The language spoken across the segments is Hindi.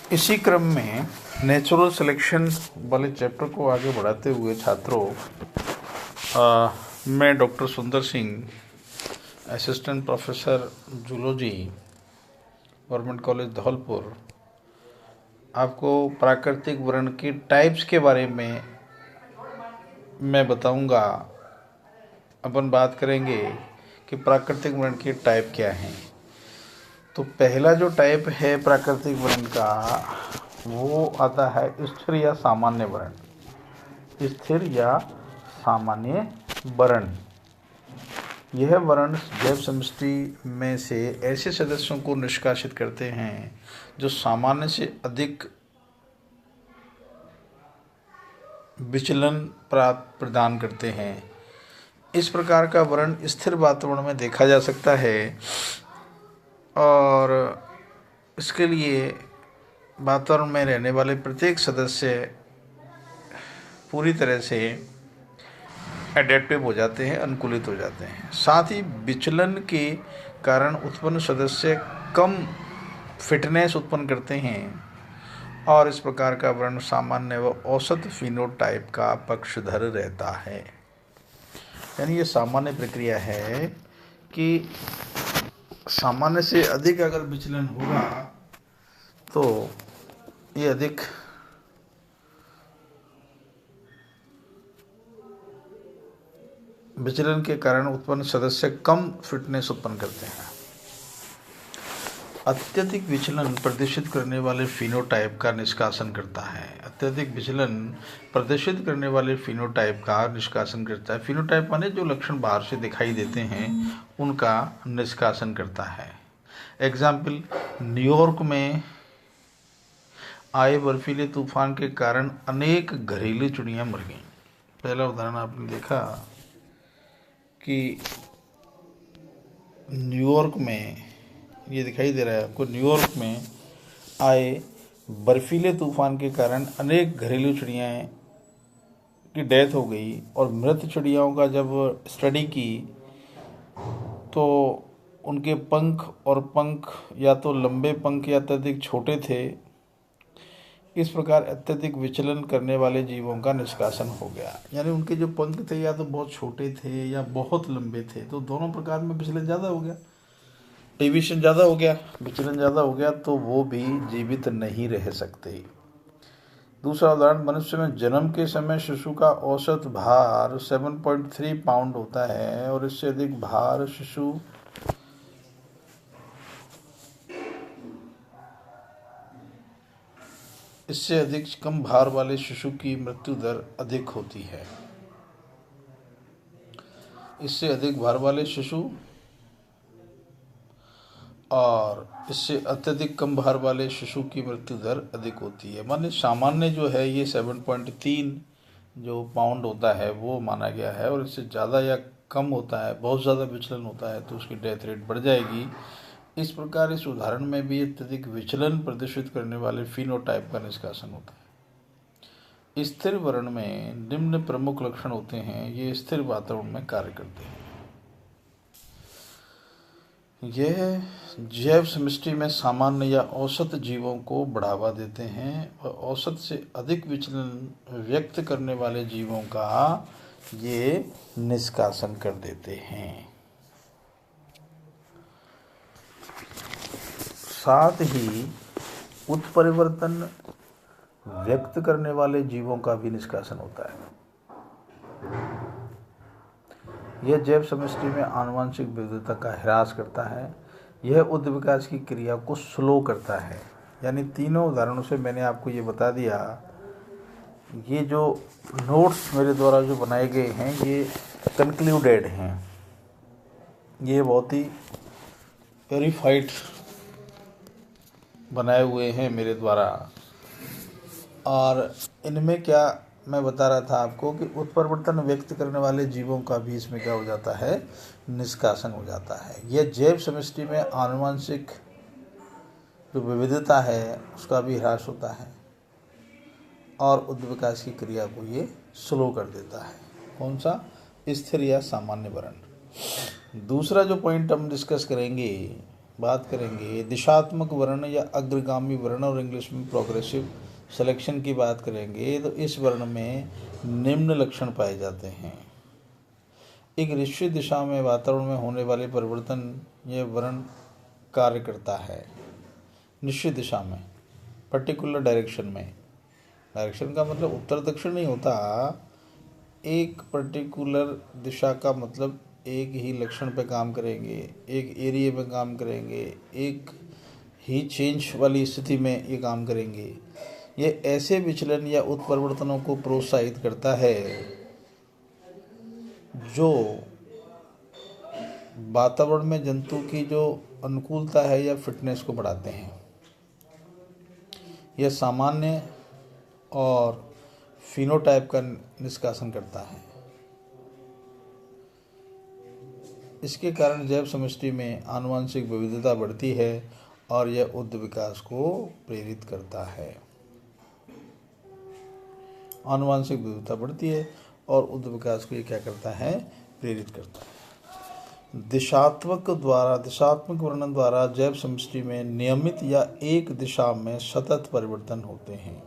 इसी क्रम में नेचुरल सिलेक्शन वाले चैप्टर को आगे बढ़ाते हुए छात्रों, मैं डॉक्टर सुंदर Singh, assistant professor zoology, government college Dholpur, आपको प्राकृतिक वर्ण की टाइप्स के बारे में मैं बताऊंगा। अपन बात करेंगे कि प्राकृतिक वर्ण की टाइप क्या हैं। तो पहला जो टाइप है प्राकृतिक वर्ण का, वो आता है स्थिर या सामान्य वर्ण। स्थिर या सामान्य वर्ण, यह वर्ण जैव समष्टि में से ऐसे सदस्यों को निष्कासित करते हैं जो सामान्य से अधिक विचलन प्रदान करते हैं। इस प्रकार का वर्ण स्थिर वातावरण में देखा जा सकता है और इसके लिए वातावरण में रहने वाले प्रत्येक सदस्य पूरी तरह से एडेप्टिव हो जाते हैं, अनुकूलित हो जाते हैं। साथ ही विचलन के कारण उत्पन्न सदस्य कम फिटनेस उत्पन्न करते हैं और इस प्रकार का वर्ण सामान्य व औसत फिनोटाइप का पक्षधर रहता है। यानी ये सामान्य प्रक्रिया है कि सामान्य से अधिक अगर विचलन होगा तो ये अधिक विचलन के कारण उत्पन्न सदस्य कम फिटनेस उत्पन्न करते हैं। अत्यधिक विचलन प्रदर्शित करने वाले फिनोटाइप का निष्कासन करता है। अत्यधिक विचलन प्रदर्शित करने वाले फिनोटाइप का निष्कासन करता है। फिनोटाइप माने जो लक्षण बाहर से दिखाई देते हैं उनका निष्कासन करता है। एग्जाम्पल, न्यूयॉर्क में आए बर्फीले तूफान के कारण अनेक घरेलू चिड़ियाँ मर गईं। पहला उदाहरण आपने देखा कि न्यूयॉर्क में, ये दिखाई दे रहा है आपको, न्यूयॉर्क में आए बर्फीले तूफान के कारण अनेक घरेलू चिड़ियाँ की डेथ हो गई और मृत चिड़ियाओं का जब स्टडी की तो उनके पंख या तो लंबे पंख या अत्यधिक छोटे थे। इस प्रकार अत्यधिक विचलन करने वाले जीवों का निष्कासन हो गया। यानी उनके जो पंख थे या तो बहुत छोटे थे या बहुत लंबे थे, तो दोनों प्रकार में विचलन ज़्यादा हो गया, डेविएशन ज़्यादा हो गया, विचलन ज़्यादा हो गया, तो वो भी जीवित नहीं रह सकते। दूसरा उदाहरण, मनुष्य में जन्म के समय शिशु का औसत भार 7.3 पाउंड होता है और इससे अधिक भार शिशु इससे अधिक कम भार वाले शिशु की मृत्यु दर अधिक होती है। इससे अधिक भार वाले शिशु और इससे अत्यधिक कम भार वाले शिशु की मृत्यु दर अधिक होती है। माने सामान्य जो है ये 7.3 जो पाउंड होता है वो माना गया है, और इससे ज़्यादा या कम होता है, बहुत ज़्यादा विचलन होता है तो उसकी डेथ रेट बढ़ जाएगी। इस प्रकार इस उदाहरण में भी अत्यधिक विचलन प्रदर्शित करने वाले फिनोटाइप का निष्कासन होता है। स्थिर वर्ण में निम्न प्रमुख लक्षण होते हैं। ये स्थिर वातावरण में कार्य करते हैं। यह जैव समष्टि में सामान्य या औसत जीवों को बढ़ावा देते हैं और औसत से अधिक विचलन व्यक्त करने वाले जीवों का ये निष्कासन कर देते हैं। साथ ही उत्परिवर्तन व्यक्त करने वाले जीवों का भी निष्कासन होता है। यह जैव समष्टि में आनुवंशिक विविधता का ह्रास करता है। यह उद्ध विकास की क्रिया को स्लो करता है। यानी तीनों उदाहरणों से मैंने आपको ये बता दिया। ये जो नोट्स मेरे द्वारा जो बनाए गए हैं ये कंक्लूडेड हैं, ये बहुत ही वेरीफाइड बनाए हुए हैं मेरे द्वारा। और इनमें क्या मैं बता रहा था आपको कि उत्परिवर्तन व्यक्त करने वाले जीवों का भी इसमें क्या हो जाता है, निष्कासन हो जाता है। यह जैव समष्टि में आनुवंशिक जो विविधता है उसका भी ह्रास होता है और उद्ध विकास की क्रिया को ये स्लो कर देता है। कौन सा? स्थिर या सामान्य वर्ण। दूसरा जो पॉइंट हम डिस्कस करेंगे बात करेंगे दिशात्मक वर्ण या अग्रगामी वर्ण और इंग्लिश में प्रोग्रेसिव सिलेक्शन की बात करेंगे तो इस वर्ण में निम्न लक्षण पाए जाते हैं। एक निश्चित दिशा में वातावरण में होने वाले परिवर्तन यह वर्ण कार्य करता है। निश्चित दिशा में, पर्टिकुलर डायरेक्शन में, डायरेक्शन का मतलब उत्तर दक्षिण नहीं होता, एक पर्टिकुलर दिशा का मतलब एक ही लक्षण पे काम करेंगे, एक एरिया में काम करेंगे, एक ही चेंज वाली स्थिति में ये काम करेंगे। ये ऐसे विचलन या उत्परिवर्तनों को प्रोत्साहित करता है जो वातावरण में जंतु की जो अनुकूलता है या फिटनेस को बढ़ाते हैं। यह सामान्य और फिनोटाइप का निष्कासन करता है। इसके कारण जैव समष्टि में आनुवंशिक विविधता बढ़ती है और यह उद्ध विकास को प्रेरित करता है। आनुवंशिक विविधता बढ़ती है और उद्ध विकास को ये क्या करता है, प्रेरित करता है। दिशात्मक वर्णन द्वारा जैव समष्टि में नियमित या एक दिशा में सतत परिवर्तन होते हैं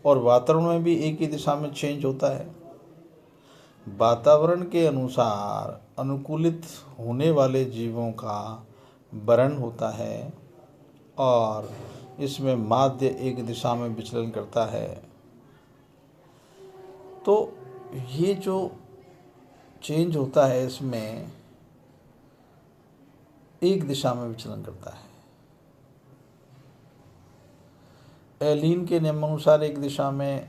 और वातावरण में भी एक ही दिशा में चेंज होता है। वातावरण के अनुसार अनुकूलित होने वाले जीवों का वर्ण होता है और इसमें माध्य एक दिशा में विचलन करता है। तो ये जो चेंज होता है इसमें एक दिशा में विचलन करता है। एलीन के नियमानुसार एक दिशा में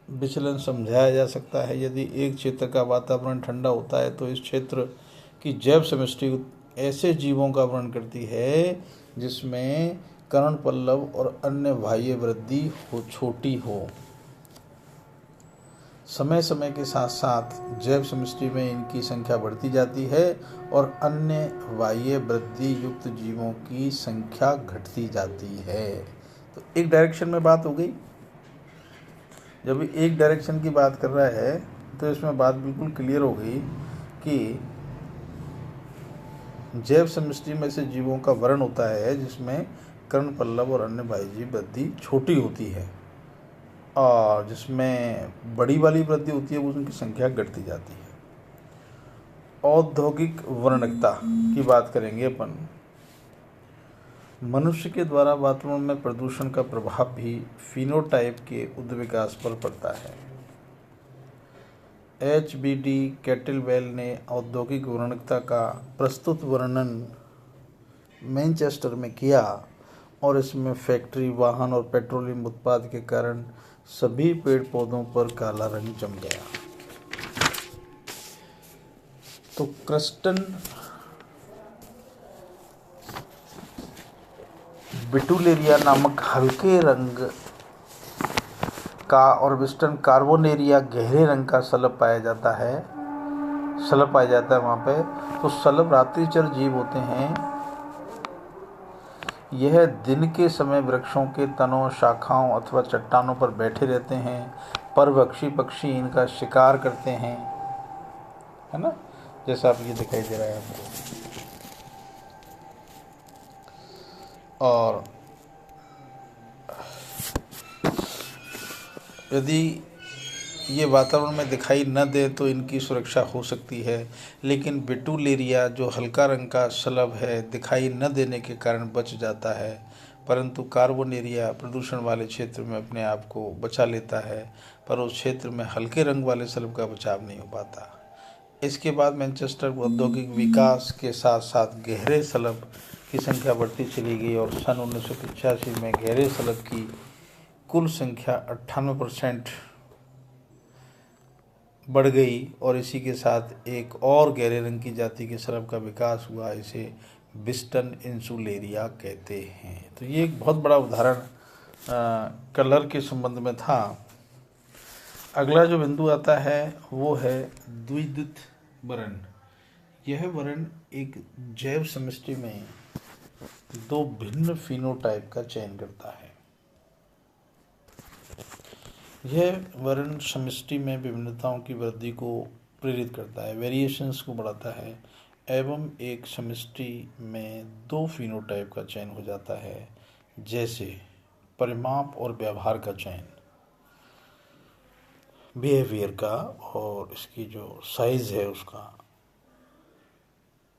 विचलन समझाया जा सकता है। यदि एक क्षेत्र का वातावरण ठंडा होता है तो इस क्षेत्र की जैव समष्टि ऐसे जीवों का वर्णन करती है जिसमें कर्णपल्लव और अन्य बाह्य वृद्धि छोटी हो। समय समय के साथ साथ जैव समष्टि में इनकी संख्या बढ़ती जाती है और अन्य बाह्य वृद्धि युक्त जीवों की संख्या घटती जाती है। तो एक डायरेक्शन में बात हो गई। जब एक डायरेक्शन की बात कर रहा है तो इसमें बात बिल्कुल क्लियर हो गई कि जैव समष्टि में से जीवों का वर्ण होता है जिसमें कर्णपल्लव और अन्य बाह्य वृद्धि छोटी होती है और जिसमें बड़ी वाली वृद्धि होती है वो उनकी संख्या घटती जाती है। औद्योगिक वर्णकता की बात करेंगे अपन। मनुष्य के द्वारा वातावरण में प्रदूषण का प्रभाव भी फिनोटाइप के उद्ध विकास पर पड़ता है। HBD कैटलवेल ने औद्योगिक वर्णकता का प्रस्तुत वर्णन मैनचेस्टर में किया और इसमें फैक्ट्री, वाहन और पेट्रोलियम उत्पाद के कारण सभी पेड़ पौधों पर काला रंग जम गया। तो क्रस्टन बिटुलेरिया नामक हल्के रंग का और विस्टन कार्बोनेरिया गहरे रंग का सलब पाया जाता है वहाँ पे। तो सलब रात्रिचर जीव होते हैं। यह दिन के समय वृक्षों के तनों, शाखाओं अथवा चट्टानों पर बैठे रहते हैं। परभक्षी पक्षी इनका शिकार करते हैं, है ना, जैसा आप ये दिखाई दे रहा है आपको। और यदि ये वातावरण में दिखाई न दे तो इनकी सुरक्षा हो सकती है, लेकिन बिटुलेरिया जो हल्का रंग का सलब है दिखाई न देने के कारण बच जाता है, परंतु कार्बोनेरिया प्रदूषण वाले क्षेत्र में अपने आप को बचा लेता है पर उस क्षेत्र में हल्के रंग वाले सलब का बचाव नहीं हो पाता। इसके बाद मैनचेस्टर औद्योगिक विकास के साथ साथ गहरे सलब की संख्या बढ़ती चली गई और सन 1985 में गहरे सलब की कुल संख्या 98% बढ़ गई और इसी के साथ एक और गहरे रंग की जाति के सलब का विकास हुआ। इसे विस्टन इंसुलेरिया कहते हैं। तो ये एक बहुत बड़ा उदाहरण कलर के संबंध में था। अगला जो बिंदु आता है वो है द्विदित वर्ण। यह वर्ण एक जैव समष्टि में दो भिन्न फिनोटाइप का चयन करता है। यह वर्ण समष्टि में विभिन्नताओं की वृद्धि को प्रेरित करता है, वेरिएशंस को बढ़ाता है। एवं एक समष्टि में दो फिनोटाइप का चयन हो जाता है, जैसे परिमाप और व्यवहार का चयन, बिहेवियर का और इसकी जो साइज है उसका।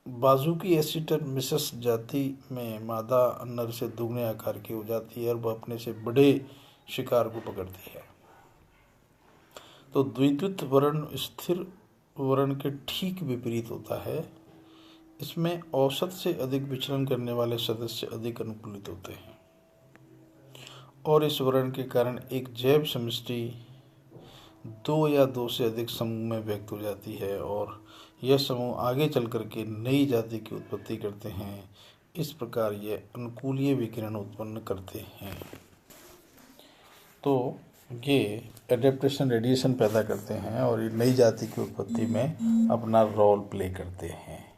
बाजुकी एसिटर मिसेस जाति में मादा नर से दुगने आकार की हो जाती है और वह अपने से बड़े शिकार को पकड़ती है। तो द्वितीय वर्ण स्थिर वर्ण के ठीक विपरीत होता है। इसमें औसत से अधिक विचलन करने वाले सदस्य अधिक अनुकूलित होते हैं और इस वर्ण के कारण एक जैव समष्टि दो या दो से अधिक समूह में व्यक्त हो जाती है और यह समूह आगे चल करके नई जाति की उत्पत्ति करते हैं। इस प्रकार ये अनुकूलीय विकिरण उत्पन्न करते हैं। तो ये एडेप्टेशन रेडिएशन पैदा करते हैं और ये नई जाति की उत्पत्ति में अपना रोल प्ले करते हैं।